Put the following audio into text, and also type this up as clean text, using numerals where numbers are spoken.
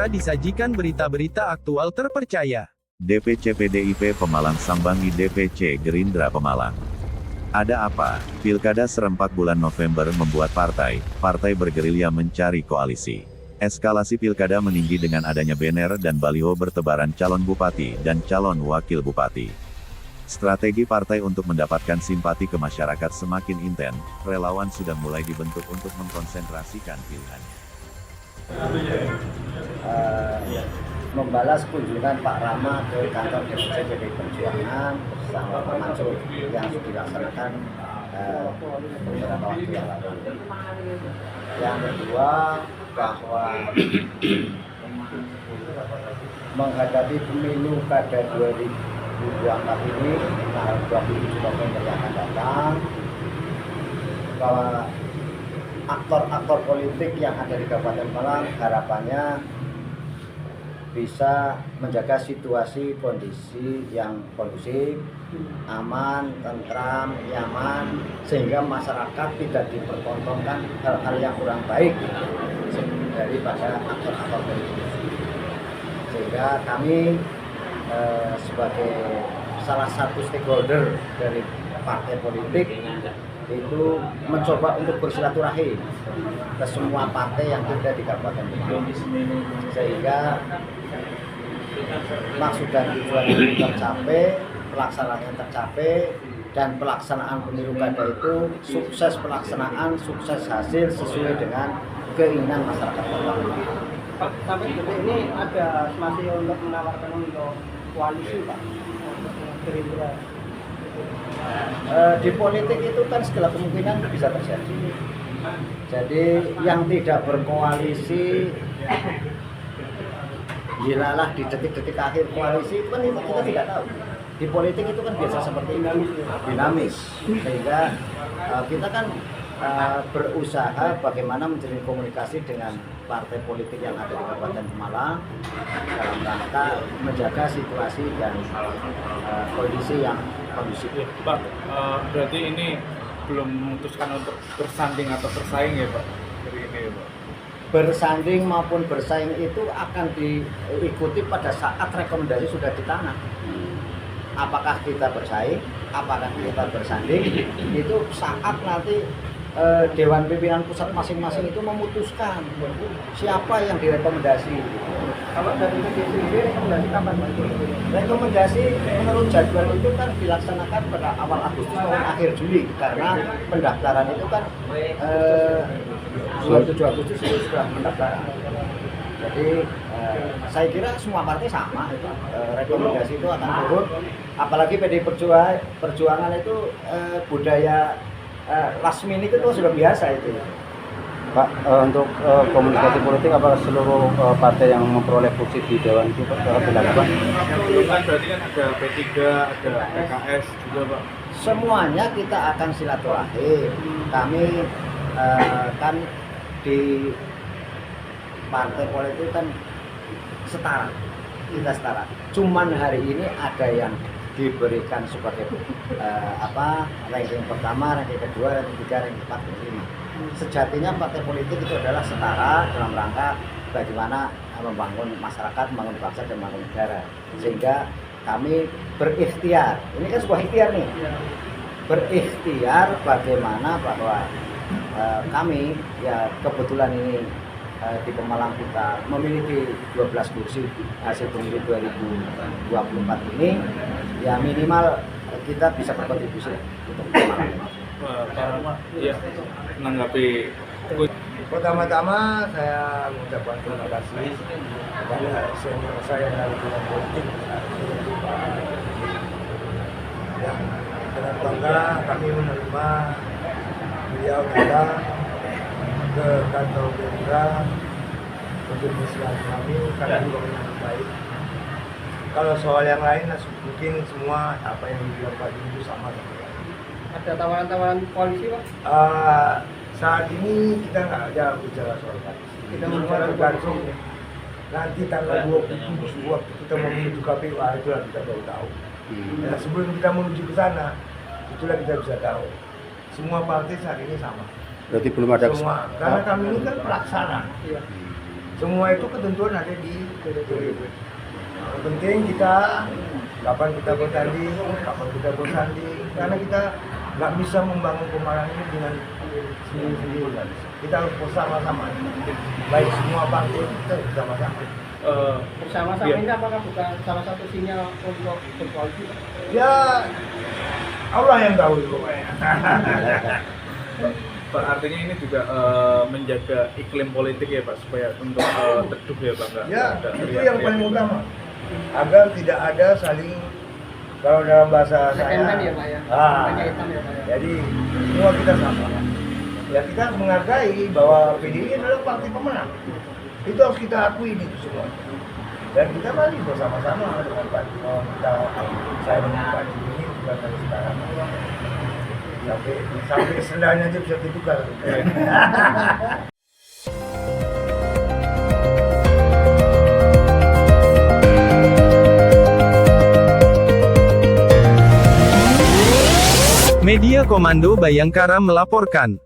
Sutra disajikan berita-berita aktual terpercaya. DPC PDIP Pemalang sambangi DPC Gerindra Pemalang. Ada apa? Pilkada serempak bulan November membuat partai bergerilya mencari koalisi. Eskalasi pilkada meninggi dengan adanya banner dan baliho bertebaran calon bupati dan calon wakil bupati. Strategi partai untuk mendapatkan simpati ke masyarakat semakin intens, relawan sudah mulai dibentuk untuk mengkonsentrasikan pilihannya. Membalas kunjungan Pak Rama ke kantor DPC PDI Perjuangan bersama Pak Mansur yang sudah dilaksanakan beberapa waktu yang lalu. Yang kedua, bahwa menghadapi pemilu kada 2024 ini, tanggal 27 November yang akan datang, bahwa aktor-aktor politik yang ada di Kabupaten Malang harapannya bisa menjaga situasi kondisi yang kondusif, aman, tentram, nyaman, sehingga masyarakat tidak dipertontonkan hal-hal yang kurang baik daripada aktor-aktor politik. Sehingga kami sebagai salah satu stakeholder dari partai politik itu mencoba untuk bersilaturahim ke semua partai yang ada di Kabupaten Malang, sehingga maksud dan tujuan itu tercapai, pelaksanaannya tercapai, dan pelaksanaan pemilu kada itu sukses pelaksanaan, sukses hasil sesuai dengan keinginan masyarakat Kota Malang. Pak, sampai detik ini ada masih untuk menawarkan untuk koalisi, Pak, Gerindra. Di politik itu kan segala kemungkinan bisa terjadi. Jadi yang tidak berkoalisi, gilalah di detik-detik akhir koalisi itu kan kita tidak tahu. Di politik itu kan biasa seperti ini, dinamis. Sehingga kita kan berusaha bagaimana menjalin komunikasi dengan partai politik yang ada di Kabupaten Malang dalam rangka menjaga situasi dan kondisi yang kondusif. Pak, berarti ini belum memutuskan untuk bersanding atau bersaing ya Pak? Dari ini ya Pak? Bersanding maupun bersaing itu akan diikuti pada saat rekomendasi sudah di tangan. Apakah kita bersaing, apakah kita bersanding, itu saat nanti Dewan Pimpinan Pusat masing-masing itu memutuskan siapa yang direkomendasi. Kalau dari PDIP rekomendasi kapan, Pak? Rekomendasi menurut jadwal itu kan dilaksanakan pada awal Agustus maupun akhir Juli, karena pendaftaran itu kan 27 Agustus itu sudah pendaftaran. Jadi saya kira semua partai sama itu, rekomendasi itu akan turun, apalagi PDI Perjuangan itu budaya last minute itu sudah biasa itu. Pak, untuk komunikasi politik apakah seluruh partai yang memperoleh kursi di Dewan itu dilakukan? Kan berarti kan ada P3, ada PKS juga Pak. Semuanya kita akan silaturahim. Kami kan di partai politik kan setara, kita setara. Cuman hari ini ada yang diberikan sebagai ranking pertama, ranking kedua, ranking 3, ranking 4, ranking 5. Sejatinya partai politik itu adalah setara dalam rangka bagaimana membangun masyarakat, membangun bangsa, dan membangun negara. Sehingga kami berikhtiar, ini kan sebuah ikhtiar nih, berikhtiar bagaimana bahwa kami ya kebetulan ini di Pemalang kita memiliki 12 kursi hasil pemilu 2024 ini, ya minimal kita bisa berkontribusi untuk Pemalang. Iya, menanggapi. Pertama-tama saya mengucapkan terima kasih kepada senior saya dari bidang politik yang dengan bangga kami menerima beliau datang ke kantor Gerindra untuk bersilaturahmi karena juga menyambut baik. Kalau soal yang lain mungkin semua apa yang dibilang Pak Junju sama. Ada tawaran-tawaran koalisi, Pak? Saat ini kita nggak ada bicara soal koalisi. Kita bicara tergantung nanti tanggal 27 waktu kita mau menuju KPU, itulah kita baru tahu. Nah, sebelum kita menuju ke sana, itulah kita bisa tahu. Semua partai saat ini sama. Berarti belum ada Semua, karena kami ini kan pelaksana. Semua itu ketentuan ada di PDIP. Yang penting kita kapan kita bertanding, kapan kita bersanding, karena kita nggak bisa membangun Pemalang ini dengan sendiri-sendiri. Kita harus bersama-sama. Baik semua bangsa kita bersama-sama. Bersama-sama Iya. ini apakah bukan salah satu sinyal untuk berkoalisi? Ya Allah yang tahu itu. Pak, artinya ini juga menjaga iklim politik ya Pak, supaya untuk teduh ya Pak, nggak Ya, ada itu teriak-teriak. yang paling utama. Agar tidak ada saling, kalau dalam bahasa saya, Kan ya Pak ya? ah, Kaitan ya Pak ya? jadi semua kita sama. Ya kita harus menghargai bahwa PDI adalah partai pemenang. Itu harus kita akui itu semua. Dan kita mari bersama-sama dengan Pak Imam, saya dengan Pak Imam ini bukan dari sekarang. Sampai sendalnya aja bisa ditukar. Media Komando Bayangkara melaporkan.